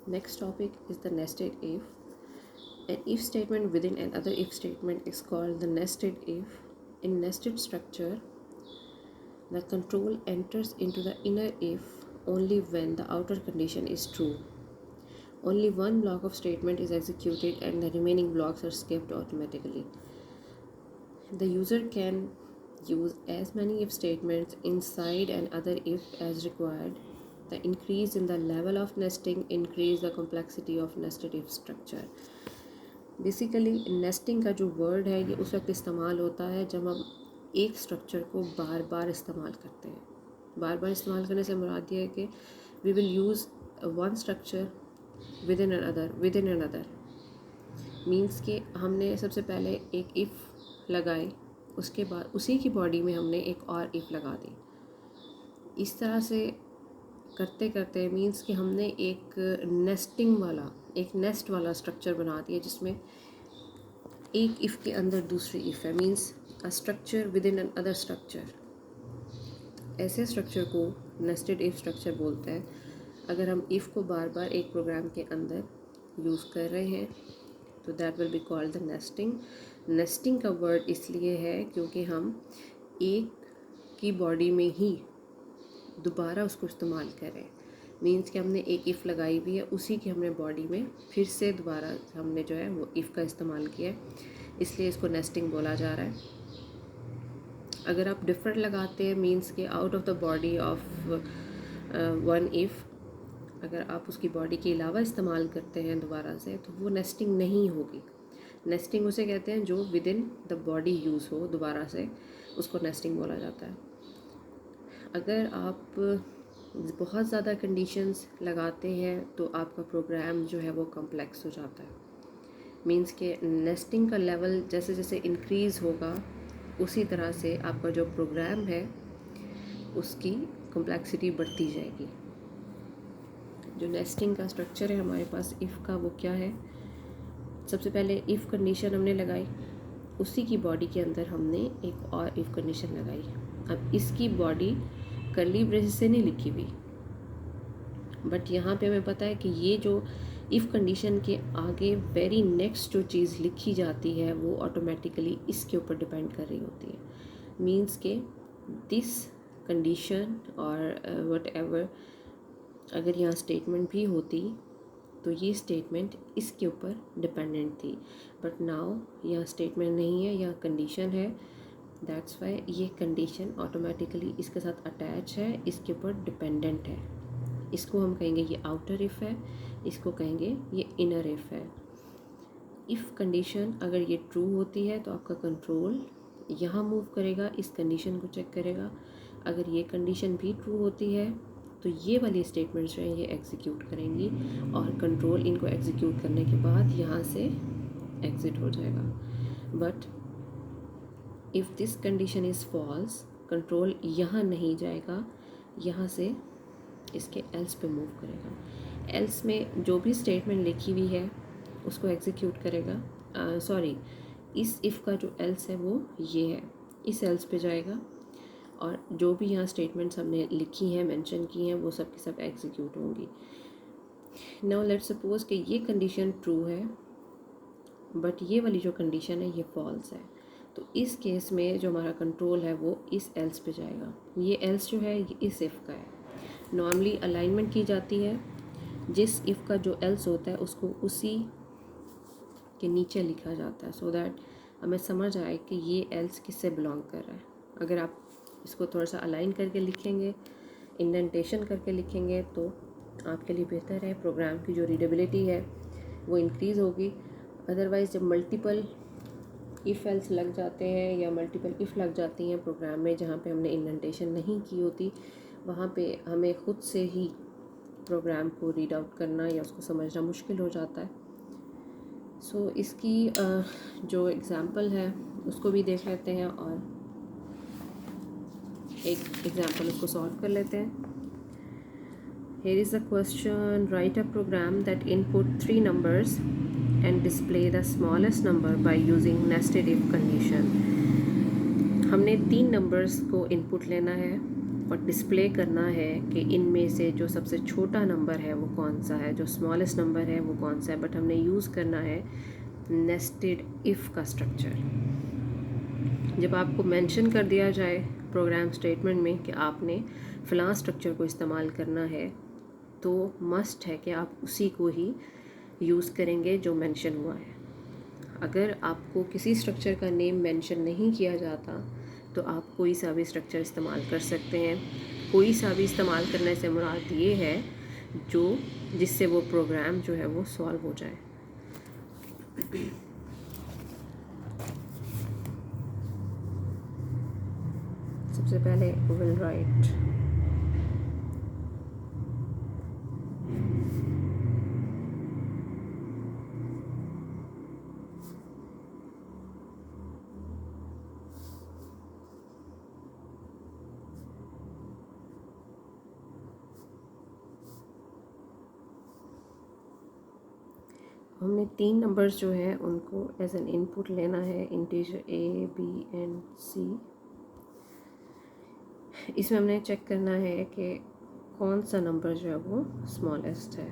Next topic is the nested if. An if statement within another if statement is called the nested if. In nested structure, the control enters into the inner if only when the outer condition is true. Only one block of statement is executed and the remaining blocks are skipped automatically. The user can use as many if statements inside another if as required. The increase in the level of nesting increase the complexity of nested if structure. Basically nesting का जो word है ये उस वक्त इस्तेमाल होता है जब हम एक स्ट्रक्चर को बार बार इस्तेमाल करते हैं. बार बार इस्तेमाल करने से मुराद ये है कि we will use one structure within another means कि हमने सबसे पहले एक इफ़ लगाई, उसके बाद उसी की बॉडी में हमने एक और इफ़ लगा दी. इस तरह से करते करते मीन्स कि हमने एक एक नेस्ट वाला स्ट्रक्चर बना दिया जिसमें एक इफ़ के अंदर दूसरी इफ़ है. Means a structure within another structure. ऐसे स्ट्रक्चर को नेस्टेड इफ़ स्ट्रक्चर बोलते हैं. अगर हम इफ़ को बार बार एक प्रोग्राम के अंदर यूज़ कर रहे हैं तो that will be called the nesting. Nesting का वर्ड इसलिए है क्योंकि हम एक की बॉडी में ही दोबारा उसको इस्तेमाल करें. मीन्स कि हमने एक इफ़ लगाई हुई है, उसी की हमने बॉडी में फिर से दोबारा हमने जो है वो इफ़ का इस्तेमाल किया है, इसलिए इसको नेस्टिंग बोला जा रहा है. अगर आप डिफरेंट लगाते हैं मीन्स कि out of the body of one if अगर आप उसकी बॉडी के अलावा इस्तेमाल करते हैं दोबारा से तो वो नेस्टिंग नहीं होगी. नेस्टिंग उसे कहते हैं जो with in the body use हो दोबारा से, उसको नेस्टिंग बोला जाता है. अगर आप बहुत ज़्यादा कंडीशंस लगाते हैं तो आपका प्रोग्राम जो है वो कॉम्प्लेक्स हो जाता है. मीन्स के नेस्टिंग का लेवल जैसे जैसे इंक्रीज़ होगा उसी तरह से आपका जो प्रोग्राम है उसकी कॉम्प्लेक्सिटी बढ़ती जाएगी. जो नेस्टिंग का स्ट्रक्चर है हमारे पास इफ़ का वो क्या है, सबसे पहले इफ़ कंडीशन हमने लगाई, उसी की बॉडी के अंदर हमने एक और इफ़ कंडीशन लगाई. अब इसकी बॉडी कर्ली ब्रेसेस से नहीं लिखी हुई, बट यहाँ पे हमें पता है कि ये जो इफ़ कंडीशन के आगे वेरी नेक्स्ट जो चीज़ लिखी जाती है वो ऑटोमेटिकली इसके ऊपर डिपेंड कर रही होती है. मीन्स के दिस कंडीशन और वट एवर अगर यहाँ स्टेटमेंट भी होती तो ये स्टेटमेंट इसके ऊपर डिपेंडेंट थी, बट नाउ यहाँ स्टेटमेंट नहीं है, यहाँ कंडीशन है. दैट्स वाई ये कंडीशन ऑटोमेटिकली इसके साथ अटैच है, इसके ऊपर डिपेंडेंट है. इसको हम कहेंगे ये आउटर इफ़ है, इसको कहेंगे ये इनर इफ़ है. इफ़ कंडीशन अगर ये ट्रू होती है तो आपका कंट्रोल यहाँ मूव करेगा, इस कंडीशन को चेक करेगा. अगर ये कंडीशन भी ट्रू होती है तो ये वाली स्टेटमेंट्स जो हैं ये एग्जीक्यूट करेंगी और कंट्रोल इनको एग्जीक्यूट करने के बाद यहाँ से एग्ज़िट हो जाएगा. But if this condition is false, control यहाँ नहीं जाएगा, यहाँ से इसके एल्स पे मूव करेगा. एल्स में जो भी स्टेटमेंट लिखी हुई है उसको एग्जीक्यूट करेगा. इस इफ़ का जो एल्स है वो ये है, इस एल्स पे जाएगा और जो भी यहाँ स्टेटमेंट्स हमने लिखी हैं मेंशन की हैं वो सब की सब एग्जीक्यूट होंगी. नाउ लेट्स सपोज कि ये कंडीशन ट्रू है बट ये वाली जो कंडीशन है ये फॉल्स है, तो इस केस में जो हमारा कंट्रोल है वो इस एल्स पे जाएगा. ये एल्स जो है ये इस इफ़ का है. नॉर्मली अलाइनमेंट की जाती है, जिस इफ़ का जो एल्स होता है उसको उसी के नीचे लिखा जाता है सो दैट हमें समझ आए कि ये एल्स किससे बिलोंग कर रहा है. अगर आप इसको थोड़ा सा अलाइन करके लिखेंगे, इंडेंटेशन करके लिखेंगे तो आपके लिए बेहतर है. प्रोग्राम की जो रीडेबिलिटी है वो इंक्रीज़ होगी. अदरवाइज़ जब मल्टीपल इफ़ एल्स लग जाते हैं या मल्टीपल इफ़ लग जाती हैं प्रोग्राम में जहाँ पे हमने इंडेंटेशन नहीं की होती, वहाँ पे हमें ख़ुद से ही प्रोग्राम को रीड आउट करना या उसको समझना मुश्किल हो जाता है. सो इसकी जो एग्ज़ाम्पल है उसको भी देख लेते हैं और एक एग्ज़ाम्पल उसको सॉल्व कर लेते हैं. Here is the question. Write a program that input 3 numbers and display the smallest number by using nested if condition. हमने 3 नंबर्स को इनपुट लेना है और डिस्प्ले करना है कि इनमें से जो सबसे छोटा नंबर है वो कौन सा है, जो स्मॉलेस्ट नंबर है वो कौन सा है। बट हमने यूज़ करना है नेस्टेड इफ़ का स्ट्रक्चर। जब आपको मेंशन कर दिया जाए प्रोग्राम स्टेटमेंट में कि आपने फ़लाँ स्ट्रक्चर को इस्तेमाल करना है, तो मस्ट है कि आप उसी को ही यूज़ करेंगे जो मेंशन हुआ है। अगर आपको किसी स्ट्रक्चर का नेम मेंशन नहीं किया जाता तो आप कोई सा भी स्ट्रक्चर इस्तेमाल कर सकते हैं। कोई सा भी इस्तेमाल करने से मुराद ये है जिससे वो प्रोग्राम जो है वो सॉल्व हो जाए। सबसे पहले विल राइट हमने 3 नंबर्स जो हैं उनको एज एन इनपुट लेना है, integer A, B and C। इसमें हमने चेक करना है कि कौन सा नंबर जो है वो स्मॉलेस्ट है।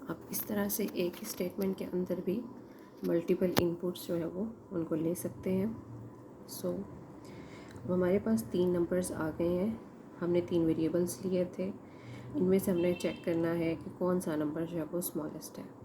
आप इस तरह से एक ही स्टेटमेंट के अंदर भी मल्टीपल इनपुट्स जो है वो उनको ले सकते हैं। सो अब हमारे पास 3 नंबर्स आ गए हैं। हमने 3 वेरिएबल्स लिए थे, इनमें से हमने चेक करना है कि कौन सा नंबर जो है वो स्मॉलेस्ट है।